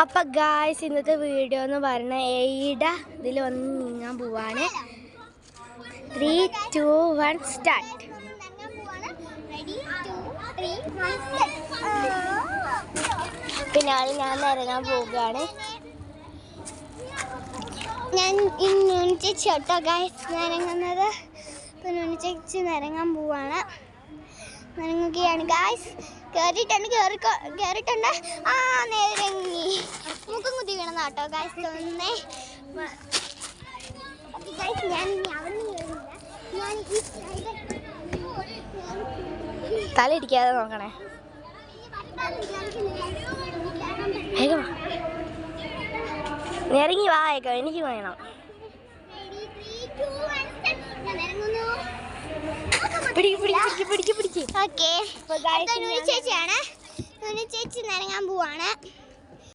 അപ്പോൾ ഗായ്സ് ഇന്നത്തെ വീഡിയോ എന്ന് പറഞ്ഞാൽ എയുടെ ഇതിൽ വന്ന് നീങ്ങാൻ പോവാണ്. 3, 2, 1 സ്റ്റാർട്ട്. പിന്നെ ഞാൻ ഇറങ്ങാൻ പോവുകയാണ്. ഞാൻ ചേച്ചി കേട്ടോ ഗായ്സ് ഇറങ്ങുന്നത്. ഇപ്പം ചേച്ചി ഇറങ്ങാൻ പോവാണ്. ഇറങ്ങുകയാണ് ഗായ്സ്. കേറിയിട്ടുണ്ട്. ആ നേരങ്ങി മുഖം കുത്തി വീണ കേട്ടോ ഗായ്സ്. തോന്നുന്നേ തല ഇടിക്കാതെ നോക്കണേ. ഇറങ്ങി വായേക്കോ, എനിക്ക് വേണം. ചേച്ചിയാണ് ചേച്ചി ഇറങ്ങാൻ പോവാണ്.